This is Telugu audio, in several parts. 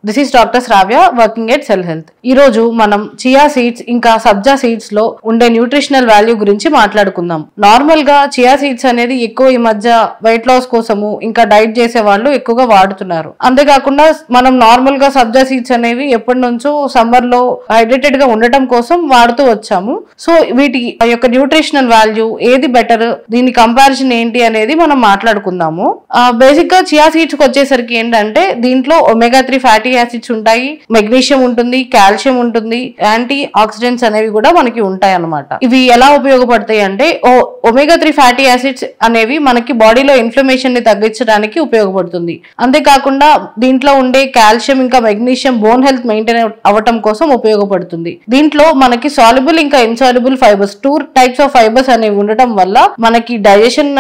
This is doctor Shravya working at cell health. ఈ రోజు మనం చియా సీడ్స్ ఇంకా సబ్జా సీడ్స్ లో ఉండే న్యూట్రిషనల్ వాల్యూ గురించి మాట్లాడుకుందాం. నార్మల్ గా చియా సీడ్స్ అనేది ఎక్కువ ఈ మధ్య వెయిట్ లాస్ కోసము ఇంకా డైట్ చేసే వాళ్ళు ఎక్కువగా వాడుతున్నారు. అంతేకాకుండా మనం నార్మల్ గా సబ్జా సీడ్స్ అనేవి ఎప్పటి నుంచో సమ్మర్ లో హైడ్రేటెడ్ గా ఉండటం కోసం వాడుతూ వచ్చాము. సో వీటి యొక్క న్యూట్రిషనల్ వాల్యూ ఏది బెటర్, దీని కంపారిజన్ ఏంటి అనేది మనం మాట్లాడుకుందాము. బేసిక్ గా చియా సీడ్స్ కి వచ్చేసరికి ఏంటంటే దీంట్లో omega-3 ఫ్యాటీ యాసిడ్స్ ఉంటాయి, మెగ్నీషియం ఉంటుంది, కాల్షియం ఉంటుంది, యాంటీ ఆక్సిడెంట్స్ అనేవి కూడా మనకి ఉంటాయి అన్నమాట. ఇవి ఎలా ఉపయోగపడతాయి అంటే omega-3 ఫ్యాటీ యాసిడ్స్ అనేవి మనకి బాడీలో ఇన్ఫ్లమేషన్ ని తగ్గించడానికి ఉపయోగపడుతుంది. అంతేకాకుండా దీంట్లో ఉండే కాల్షియం ఇంకా మెగ్నీషియం బోన్ హెల్త్ మెయింటైన్ అవ్వటం కోసం ఉపయోగపడుతుంది. దీంట్లో మనకి సాల్యుబుల్ ఇంకా insoluble fibres 2 types of fibres అనేవి ఉండటం వల్ల మనకి డైజెషన్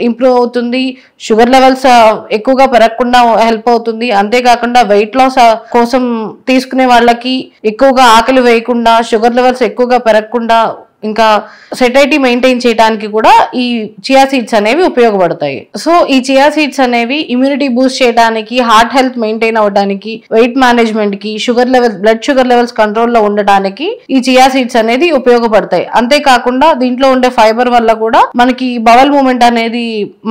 ఇంప్రూవ్ అవుతుంది, షుగర్ లెవెల్స్ ఎక్కువగా పెరగకుండా హెల్ప్ అవుతుంది. అంతేకాకుండా వెయిట్ లాస్ కోసం తీసుకునే వాళ్ళకి ఎక్కువగా ఆకలి వేయకుండా, షుగర్ లెవెల్స్ ఎక్కువగా పెరగకుండా, ఇంకా సెటైటీ మెయింటైన్ చేయడానికి కూడా ఈ చియా సీడ్స్ అనేవి ఉపయోగపడతాయి. సో ఈ చియా సీడ్స్ అనేవి ఇమ్యూనిటీ బూస్ట్ చేయడానికి, హార్ట్ హెల్త్ మెయింటైన్ అవ్వడానికి, వెయిట్ మేనేజ్మెంట్ కి, బ్లడ్ షుగర్ లెవెల్స్ కంట్రోల్లో ఉండడానికి ఈ చియా సీడ్స్ అనేది ఉపయోగపడతాయి. అంతేకాకుండా దీంట్లో ఉండే ఫైబర్ వల్ల కూడా మనకి బవల్ మూవ్మెంట్ అనేది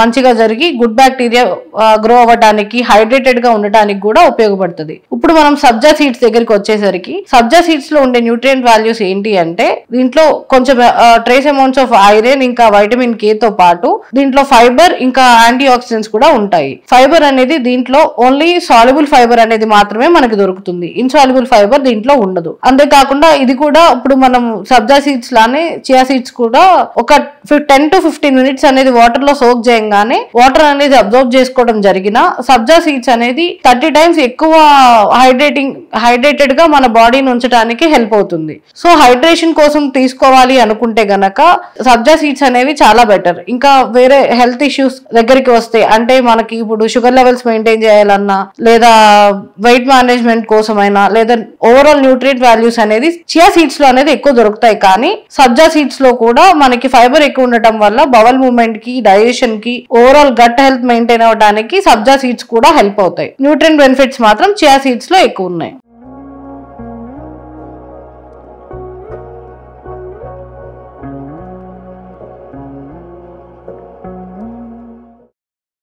మంచిగా జరిగి గుడ్ బ్యాక్టీరియా గ్రో అవ్వడానికి, హైడ్రేటెడ్ గా ఉండటానికి కూడా ఉపయోగపడుతుంది. ఇప్పుడు మనం సబ్జా సీడ్స్ దగ్గరికి వచ్చేసరికి సబ్జా సీడ్స్ లో ఉండే న్యూట్రియంట్ వాల్యూస్ ఏంటి అంటే దీంట్లో కొంచెం ట్రేస్ అమౌంట్స్ ఆఫ్ ఐరన్ ఇంకా వైటమిన్ కే తో పాటు దీంట్లో ఫైబర్ ఇంకా యాంటీ ఆక్సిడెంట్స్ కూడా ఉంటాయి. ఫైబర్ అనేది దీంట్లో ఓన్లీ సాల్యుబుల్ ఫైబర్ అనేది మాత్రమే మనకి దొరుకుతుంది, ఇన్సాల్యుబుల్ ఫైబర్ దీంట్లో ఉండదు. అంతేకాకుండా ఇది కూడా ఇప్పుడు మనం సబ్జా సీడ్స్ లానే చియా సీడ్స్ కూడా ఒక 10 to 15 మినిట్స్ అనేది వాటర్ లో సోక్ చేయగానే వాటర్ అనేది అబ్జర్వ్ చేసుకోవడం జరిగిన సబ్జా సీడ్స్ అనేది 30 టైమ్స్ ఎక్కువ హైడ్రేటెడ్ గా మన బాడీని ఉంచడానికి హెల్ప్ అవుతుంది. సో హైడ్రేషన్ కోసం తీసుకోవాలి అనుకుంటే గనక సబ్జా సీడ్స్ అనేవి చాలా బెటర్. ఇంకా వేరే హెల్త్ ఇష్యూస్ దగ్గరికి వస్తే అంటే మనకి ఇప్పుడు షుగర్ లెవెల్స్ మెయింటైన్ చేయాలన్నా, లేదా వెయిట్ మేనేజ్మెంట్ కోసమైనా, లేదా ఓవరాల్ న్యూట్రియంట్ వాల్యూస్ అనేది చియా సీడ్స్ లో అనేది ఎక్కువ దొరుకుతాయి. కానీ సబ్జా సీడ్స్ లో కూడా మనకి ఫైబర్ ఎక్కువ ఉండటం వల్ల బవల్ మూవ్మెంట్ కి, డైజెషన్ కి, ఓవరాల్ గట్ హెల్త్ మెయింటైన్ అవ్వడానికి సబ్జా సీడ్స్ కూడా హెల్ప్ అవుతాయి. న్యూట్రియంట్ బెనిఫిట్స్ మాత్రం చియా సీడ్స్ లో ఎక్కువ ఉన్నాయి.